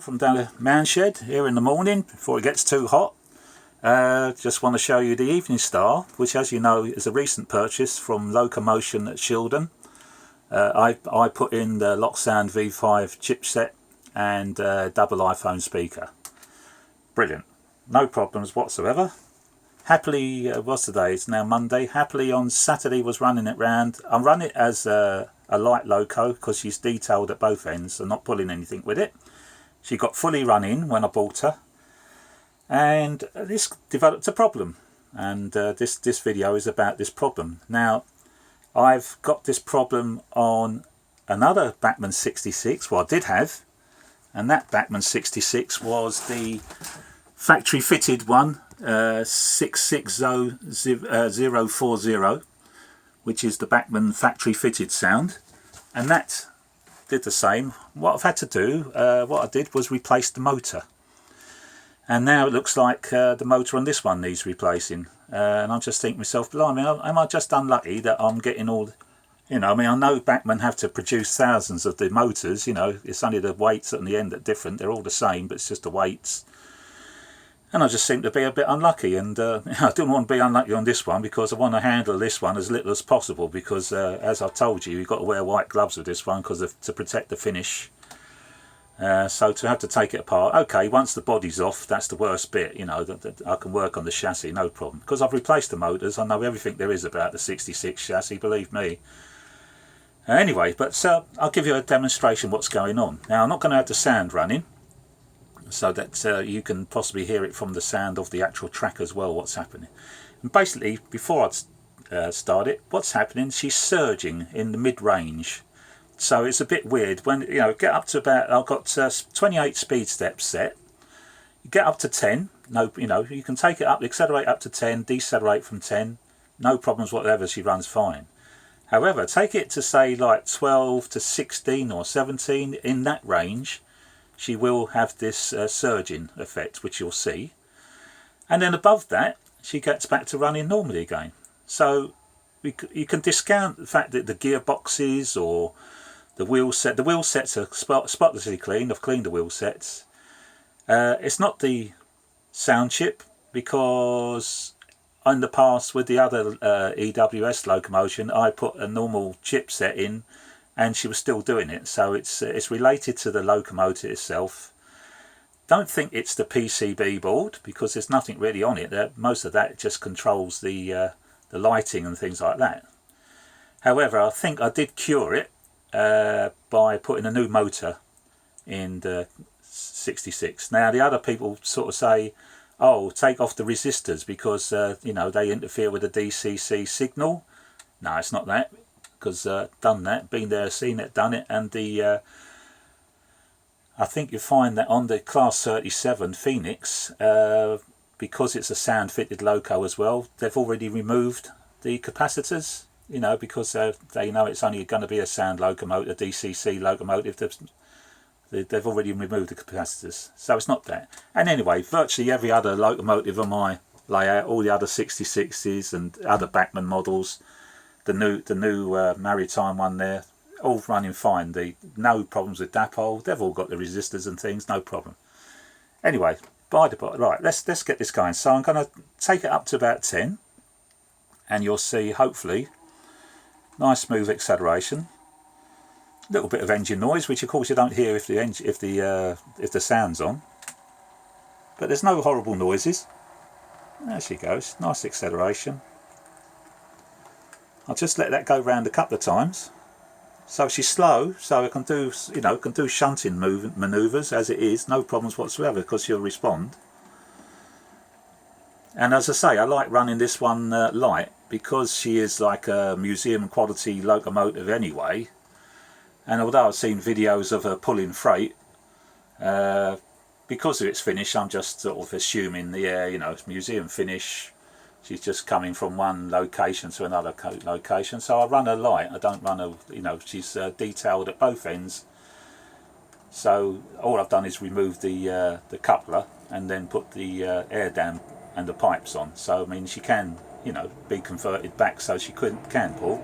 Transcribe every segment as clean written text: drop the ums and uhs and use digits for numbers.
From down the man shed here in the morning before it gets too hot. Just want to show you the Evening Star, which, as you know, is a recent purchase from Locomotion at Shildon. I put in the Locksound V5 chipset and double iPhone speaker. Brilliant, no problems whatsoever. Happily, what's today? It's now Monday. Happily on Saturday was running it round. I run it as a light loco because she's detailed at both ends and not pulling anything with it. She got fully running when I bought her, and this developed a problem, and this video is about this problem. Now, I've got this problem on another Bachmann 66, well I did have, and that Bachmann 66 was the factory fitted one, 660040, which is the Bachmann factory fitted sound, and that did the same. What I've had to do, what I did was replace the motor, and now it looks like the motor on this one needs replacing, and I'm just thinking to myself, blimey, am I just unlucky that I'm getting all, I mean, I know Bachmann have to produce thousands of the motors, it's only the weights at the end that are different, they're all the same, but it's just the weights. And I just seem to be a bit unlucky, and I didn't want to be unlucky on this one because I want to handle this one as little as possible, because as I've told you, you've got to wear white gloves with this one to protect the finish. So to have to take it apart, okay, once the body's off, that's the worst bit, I can work on the chassis, no problem. Because I've replaced the motors, I know everything there is about the 66 chassis, believe me. Anyway, but I'll give you a demonstration what's going on. Now, I'm not going to have the sound running, so that you can possibly hear it from the sound of the actual track as well, what's happening. And basically, before I start it, what's happening, she's surging in the mid-range. So it's a bit weird. When, get up to about, I've got 28 speed steps set. You get up to 10, you can take it up, accelerate up to 10, decelerate from 10, no problems whatever, she runs fine. However, take it to say like 12 to 16 or 17, in that range, she will have this surging effect, which you'll see. And then above that, she gets back to running normally again. So you can discount the fact that the gearboxes or the wheel sets are spotlessly clean. I've cleaned the wheel sets. It's not the sound chip, because in the past with the other EWS Locomotion, I put a normal chip set in, and she was still doing it, so it's related to the locomotive itself. Don't think it's the PCB board, because there's nothing really on it. Most of that just controls the lighting and things like that. However, I think I did cure it by putting a new motor in the 66. Now, the other people sort of say, oh, take off the resistors because they interfere with the DCC signal. No, it's not that. Because done that, been there, seen it, done it, and I think you find that on the Class 37 Phoenix, because it's a sound fitted loco as well, they've already removed the capacitors, because they know it's only going to be a sound locomotive, DCC locomotive. They've already removed the capacitors, so it's not that. And anyway, virtually every other locomotive on my layout, all the other 66s and other Bachmann models, the new Maritime one there, all running fine. No problems with dapole. They've all got the resistors and things, no problem. Anyway, right, let's get this going. So I'm going to take it up to about 10, and you'll see hopefully nice smooth acceleration. A little bit of engine noise, which of course you don't hear if the sound's on. But there's no horrible noises. There she goes, nice acceleration. I'll just let that go round a couple of times. So she's slow, so I can do shunting manoeuvres as it is, no problems whatsoever, because she'll respond. And as I say, I like running this one light, because she is like a museum quality locomotive anyway. And although I've seen videos of her pulling freight, because of its finish, I'm just sort of assuming it's museum finish. She's just coming from one location to another location, so I run her light. I don't run her, she's detailed at both ends. So all I've done is remove the coupler and then put the air dam and the pipes on. So I mean, she can, be converted back so she can pull.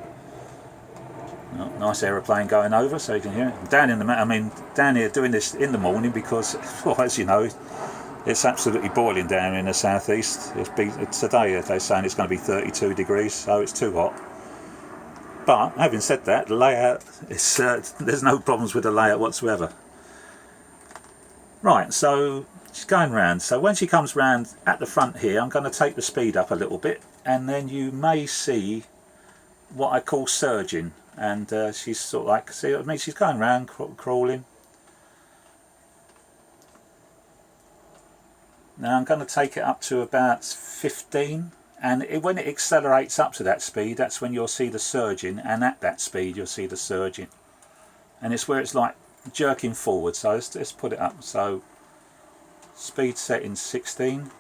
Oh, nice aeroplane going over, so you can hear it. Down in the, I mean, down here doing this in the morning because, well, as you know, it's absolutely boiling down in the southeast. Today they're saying it's going to be 32 degrees, so it's too hot. But having said that, the layout is there's no problems with the layout whatsoever. Right, so she's going round. So when she comes round at the front here, I'm going to take the speed up a little bit, and then you may see what I call surging. And she's sort of like, see what I mean? She's going round, crawling. Now I'm going to take it up to about 15, and when it accelerates up to that speed, that's when you'll see the surging, and at that speed you'll see the surging. And it's where it's like jerking forward, so let's put it up. So speed setting 16.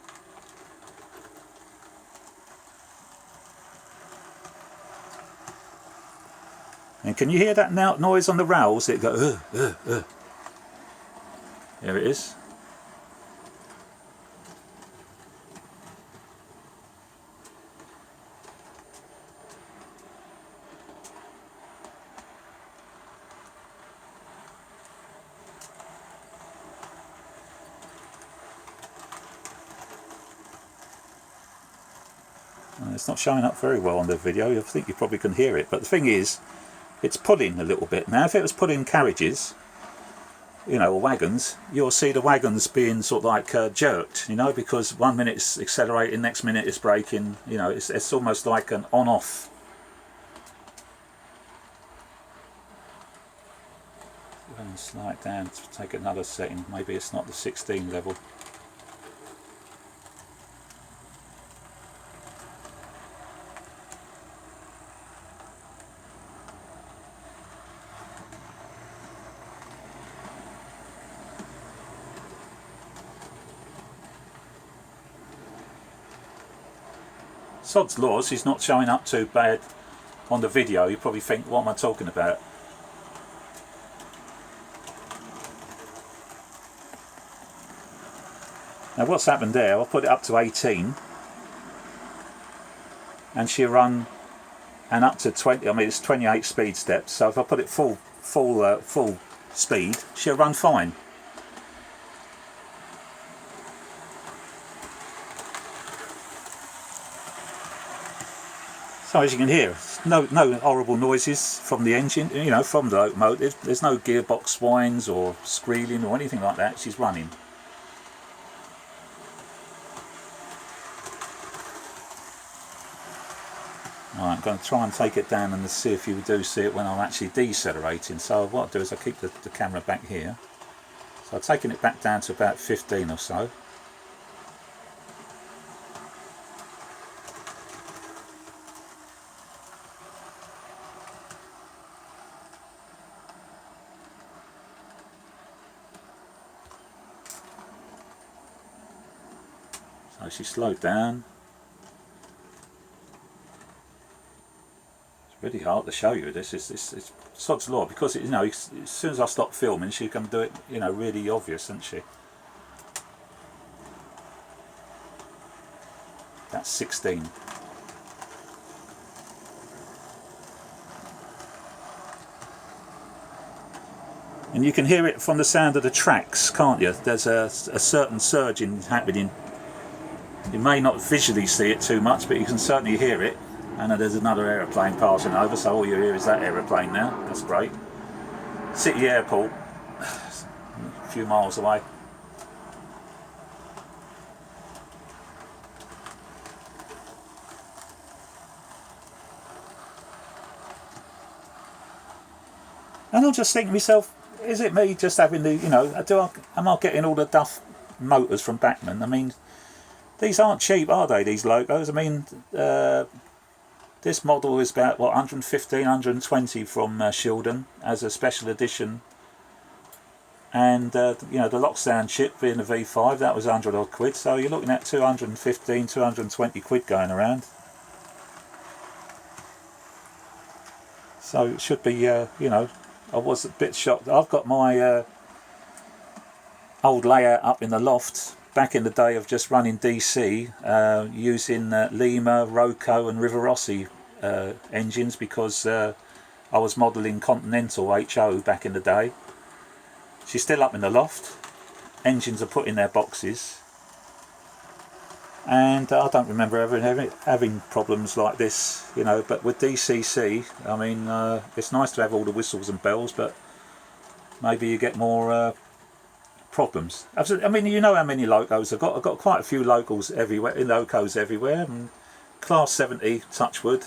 And can you hear that now noise on the rails? It goes, There it is. It's not showing up very well on the video. I think you probably can hear it, but the thing is, it's pulling a little bit. Now if it was pulling carriages, you know, or wagons, you'll see the wagons being sort of like jerked, you know, because 1 minute it's accelerating, next minute it's braking, you know, it's almost like an on-off. I'm going to slow it down to take another setting. Maybe it's not the 16 level. Sod's laws, he's not showing up too bad on the video. You probably think, what am I talking about? Now what's happened there, I'll put it up to 18 and she'll run, and up to 20, I mean it's 28 speed steps, so if I put it full speed, she'll run fine. So as you can hear, no horrible noises from the engine, you know, from the locomotive. There's no gearbox whines or squealing or anything like that. She's running. Right, I'm going to try and take it down and see if you do see it when I'm actually decelerating. So what I'll do is I'll keep the camera back here. So I'm taking it back down to about 15 or so. So she slowed down. It's really hard to show you this. It's sod's law, because you know, as soon as I stop filming, she can do it, you know, really obvious, isn't she? That's 16. And you can hear it from the sound of the tracks, can't you? There's a certain surging happening. You may not visually see it too much, but you can certainly hear it. And there's another aeroplane passing over, so all you hear is that aeroplane now. That's great. City Airport, a few miles away. And I'm just thinking to myself, is it me just having the, you know, am I getting all the duff motors from Bachmann? I mean, these aren't cheap, are they, these locos? I mean, this model is about, what, 115, 120 from Shildon as a special edition. And, you know, the lockdown chip being the V5, that was 100 odd quid. So you're looking at 215, 220 quid going around. So it should be, you know, I was a bit shocked. I've got my old layout up in the loft back in the day of just running DC using Lima, Roco and Rivarossi engines, because I was modelling Continental HO back in the day. She's still up in the loft. Engines are put in their boxes. And I don't remember ever having problems like this, you know, but with DCC, I mean, it's nice to have all the whistles and bells, but maybe you get more problems. I mean, you know how many locos I've got. I've got quite a few locos everywhere, and Class 70, touchwood,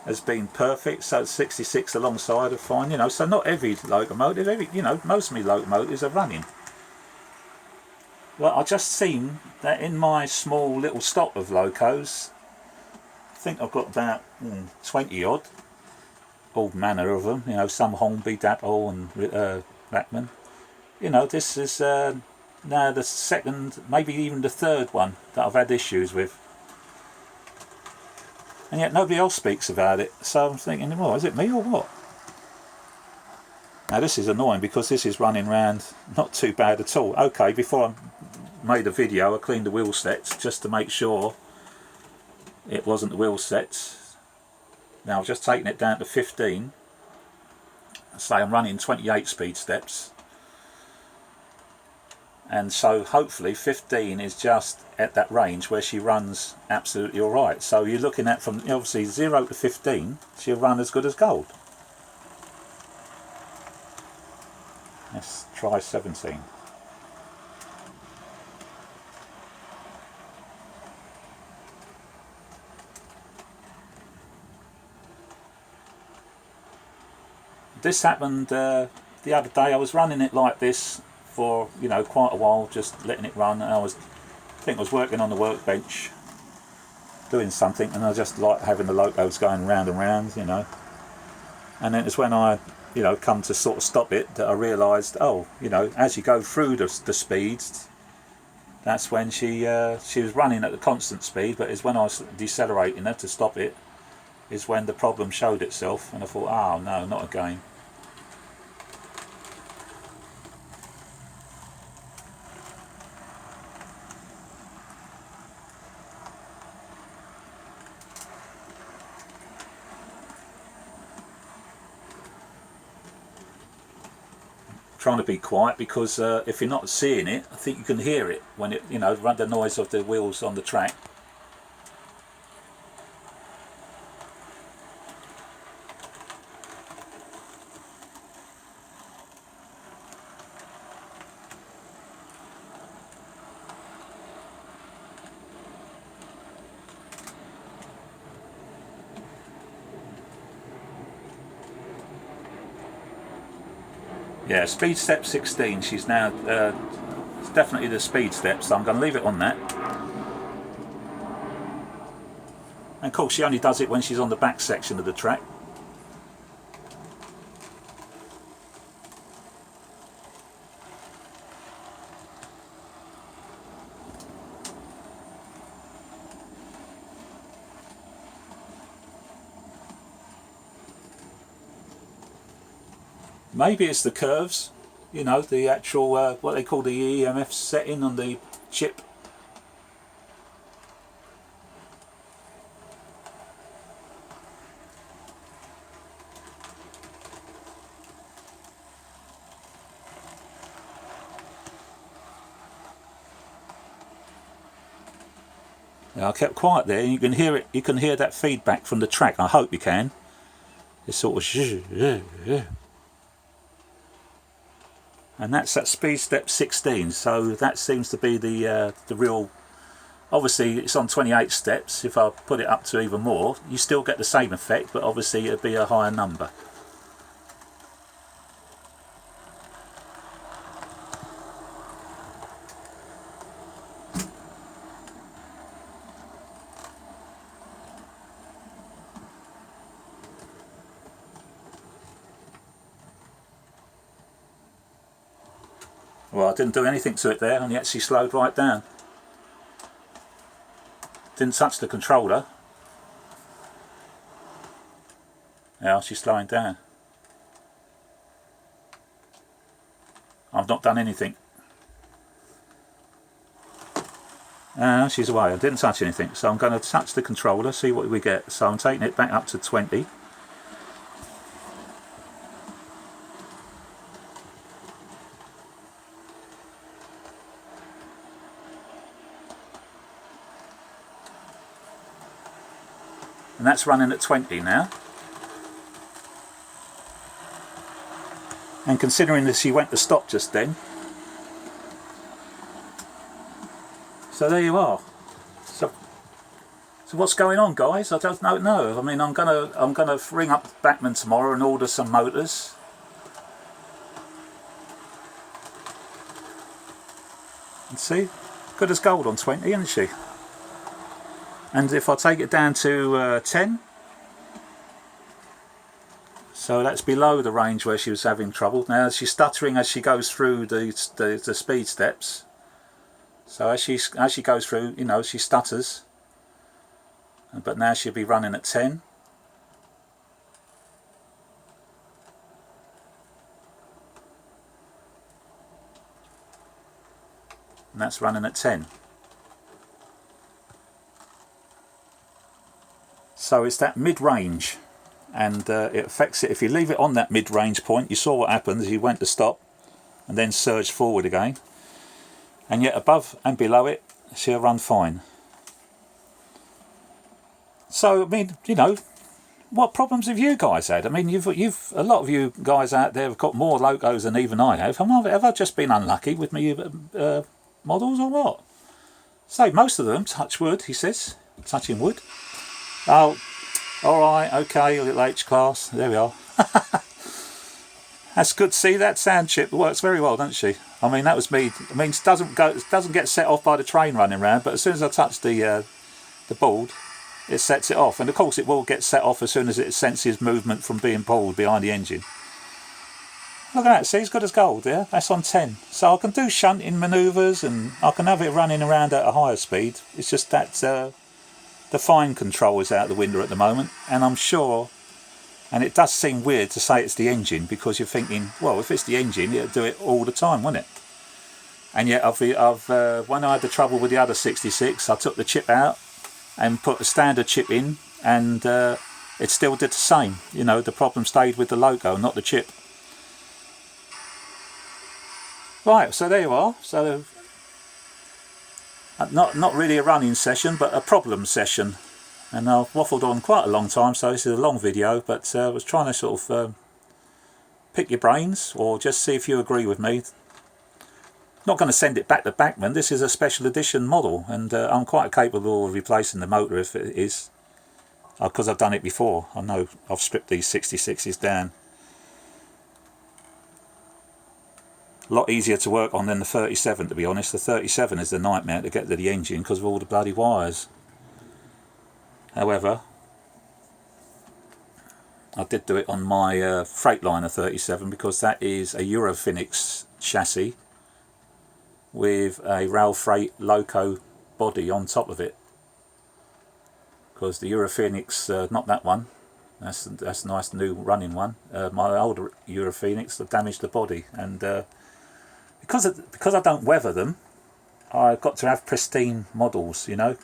has been perfect. So 66 alongside are fine, you know. So not every locomotive, you know, most of my locomotives are running. Well, I just seen that in my small little stock of locos, I think I've got about 20 odd, all manner of them, you know, some Hornby, Dapple and Bachmann. You know, this is now the second, maybe even the third one that I've had issues with. And yet nobody else speaks about it, so I'm thinking, well, is it me or what? Now this is annoying because this is running round not too bad at all. Okay, before I made a video I cleaned the wheel sets just to make sure it wasn't the wheel sets. Now I've just taken it down to 15. Say I'm running 28 speed steps, and so hopefully 15 is just at that range where she runs absolutely alright. So you're looking at from obviously 0 to 15 she'll run as good as gold. Let's try 17. This happened the other day. I was running it like this for, you know, quite a while, just letting it run, and I think I was working on the workbench doing something, and I just like having the locos going round and round, you know. And then it's when I, you know, come to sort of stop it that I realised, oh, you know, as you go through the speeds, that's when she was running at the constant speed, but it's when I was decelerating her to stop it is when the problem showed itself, and I thought, oh no, not again. Trying to be quiet because if you're not seeing it, I think you can hear it when it, you know, run the noise of the wheels on the track. Yeah, speed step 16, she's now, it's definitely the speed step, so I'm going to leave it on that. And of course she only does it when she's on the back section of the track. Maybe it's the curves, you know, the actual, what they call the EMF setting on the chip. Now, I kept quiet there, and you can hear it. You can hear that feedback from the track. I hope you can. It's sort of and that's at speed step 16. So that seems to be the real. Obviously, it's on 28 steps. If I put it up to even more, you still get the same effect, but obviously it'd be a higher number. Well, I didn't do anything to it there, and yet she slowed right down. Didn't touch the controller. Now she's slowing down. I've not done anything. She's away. I didn't touch anything, so I'm going to touch the controller, see what we get. So I'm taking it back up to 20. and that's running at 20 now. And considering that she went to stop just then, so there you are. So what's going on, guys? I don't know. I mean, I'm gonna ring up Bachmann tomorrow and order some motors. And see, good as gold on 20, isn't she? And if I take it down to 10, so that's below the range where she was having trouble. Now she's stuttering as she goes through the speed steps. So as she goes through, you know, she stutters. But now she'll be running at 10. And that's running at 10. So it's that mid-range, and it affects it. If you leave it on that mid-range point, you saw what happens. You went to stop and then surged forward again. And yet above and below it, she'll run fine. So, I mean, you know, what problems have you guys had? I mean, you've a lot of you guys out there have got more locos than even I have. Have I just been unlucky with me models or what? So most of them, touch wood, he says, touching wood. Oh, all right, okay, little H class. There we are. That's good. See, that sound chip works very well, doesn't she? I mean, that was me. I mean, it doesn't get set off by the train running around, but as soon as I touch the board, it sets it off. And of course, it will get set off as soon as it senses movement from being pulled behind the engine. Look at that. See, it's good as gold. Yeah, that's on 10. So I can do shunting manoeuvres, and I can have it running around at a higher speed. It's just that the fine control is out the window at the moment, and I'm sure. And it does seem weird to say it's the engine, because you're thinking, well, if it's the engine, it'll do it all the time, wouldn't it? And yet, when I had the trouble with the other 66, I took the chip out and put a standard chip in, and it still did the same. You know, the problem stayed with the logo, not the chip. Right, so there you are. So not really a running session, but a problem session. And I've waffled on quite a long time, so this is a long video, but I was trying to sort of pick your brains, or just see if you agree with me. Not going to send it back to Bachmann. This is a special edition model, and I'm quite capable of replacing the motor if it is, because I've done it before. I know I've stripped these 66s down. A lot easier to work on than the 37, to be honest. The 37 is the nightmare to get to the engine because of all the bloody wires. However, I did do it on my Freightliner 37, because that is a Eurofenix chassis with a rail freight loco body on top of it. Because the Eurofenix, not that one, that's a nice new running one. My older Eurofenix damaged the body, and because I don't weather them, I've got to have pristine models, you know.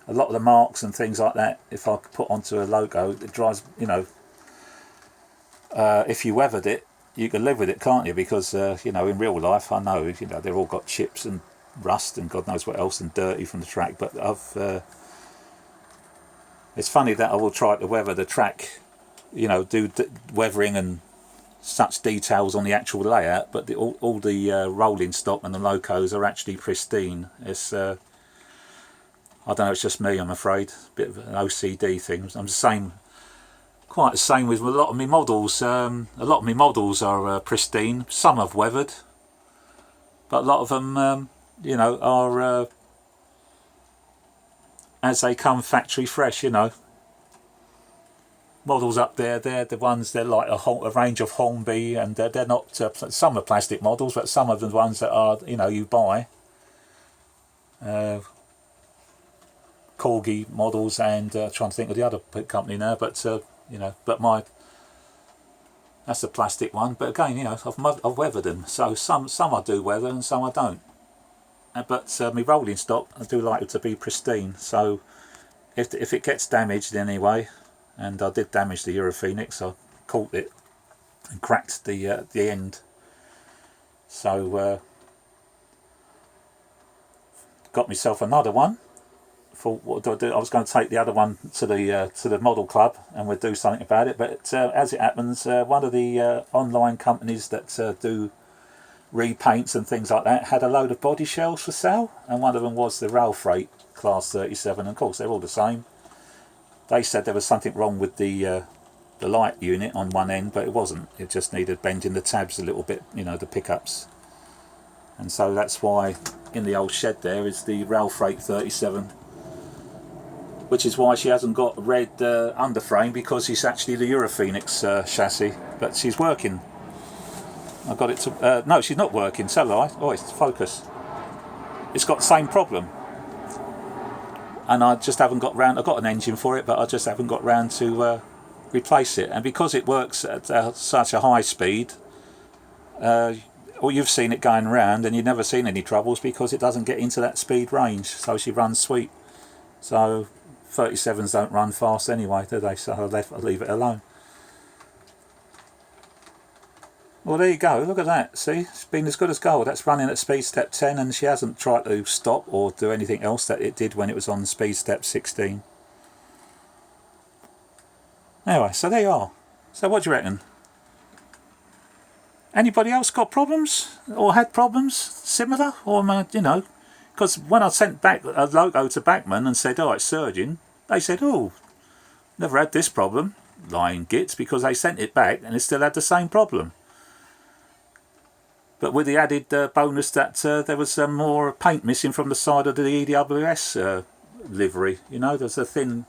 A lot of the marks and things like that, if I put onto a logo, it drives, you know, if you weathered it, you can live with it, can't you? Because, you know, in real life, I know, you know, they've all got chips and rust and God knows what else, and dirty from the track. But it's funny that I will try to weather the track, you know, do weathering and such details on the actual layout, but all the rolling stock and the locos are actually pristine. It's I don't know, it's just me, I'm afraid. A bit of an OCD thing. I'm the same, quite the same with a lot of my models. A lot of my models are pristine. Some I've weathered, but a lot of them, you know, are as they come factory fresh. You know, models up there, they're the ones, they're like a range of Hornby, and they're not. Some are plastic models, but some of the ones that are, you know, you buy. Corgi models, and trying to think of the other company now, but you know, but that's a plastic one. But again, you know, I've weathered them, so some I do weather and some I don't. But my rolling stock, I do like it to be pristine. So if it gets damaged in any way, and I did damage the Eurofenix, I caught it and cracked the end. So got myself another one thought, what do I do? I was going to take the other one to the model club and we'd do something about it. But as it happens, one of the online companies that do repaints and things like that had a load of body shells for sale, and one of them was the rail freight class 37. And of course, they're all the same. They said there was something wrong with the light unit on one end, but it wasn't. It just needed bending the tabs a little bit, you know, the pickups. And so that's why in the old shed there is the rail freight 37, which is why she hasn't got a red underframe, because it's actually the Europhoenix chassis. But she's working. I got it to no, she's not working. So oh, it's focus. It's got the same problem, and I just haven't got round. I've got an engine for it, but I just haven't got round to replace it. And because it works at such a high speed, well, you've seen it going around and you've never seen any troubles, because it doesn't get into that speed range. So she runs sweet. So 37s don't run fast anyway, do they? So I'll leave it alone. Well, there you go. Look at that. See, it's been as good as gold. That's running at speed step 10, and she hasn't tried to stop or do anything else that it did when it was on speed step 16. Anyway, so there you are. So what do you reckon? Anybody else got problems or had problems similar? Or, you know, because when I sent back a logo to Bachmann and said, oh, it's surging, they said, oh, never had this problem. Lying gits, because they sent it back and it still had the same problem. But with the added bonus that there was more paint missing from the side of the EWS livery. You know, there's a thin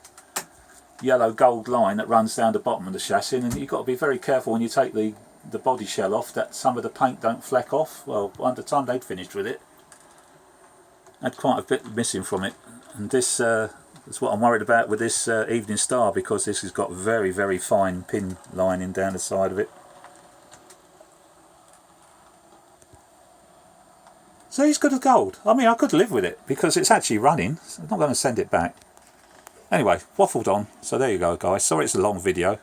yellow gold line that runs down the bottom of the chassis, and you've got to be very careful when you take the body shell off that some of the paint don't fleck off. Well, by the time they'd finished with it, had quite a bit missing from it. And this is what I'm worried about with this Evening Star, because this has got very, very fine pin lining down the side of it. So it's good as gold. I mean, I could live with it because it's actually running. So I'm not going to send it back. Anyway, waffled on. So there you go, guys. Sorry it's a long video.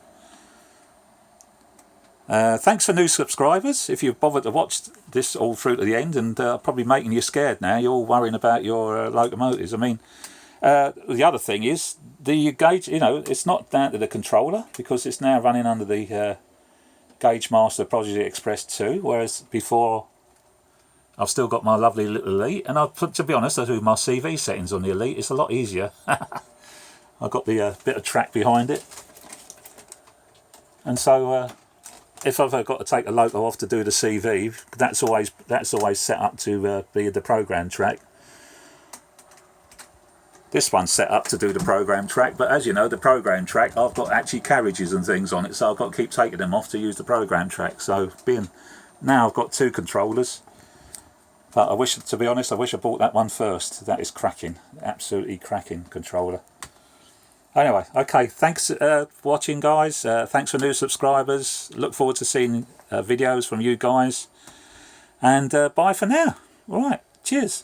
Thanks for new subscribers. If you've bothered to watch this all through to the end, and probably making you scared now. You're all worrying about your locomotives. I mean, the other thing is the gauge. You know, it's not down to the controller, because it's now running under the Gauge Master Prodigy Express 2, whereas before I've still got my lovely little Elite, and to be honest, I do my CV settings on the Elite. It's a lot easier. I've got the bit of track behind it, and so if I've got to take a loco off to do the CV, that's always set up to be the program track. This one's set up to do the program track, but as you know, the program track, I've got actually carriages and things on it, so I've got to keep taking them off to use the program track. So now I've got two controllers. But I wish, to be honest, I bought that one first. That is cracking, absolutely cracking controller. Anyway, okay, thanks for watching, guys. Thanks for new subscribers. Look forward to seeing videos from you guys. And bye for now. All right, cheers.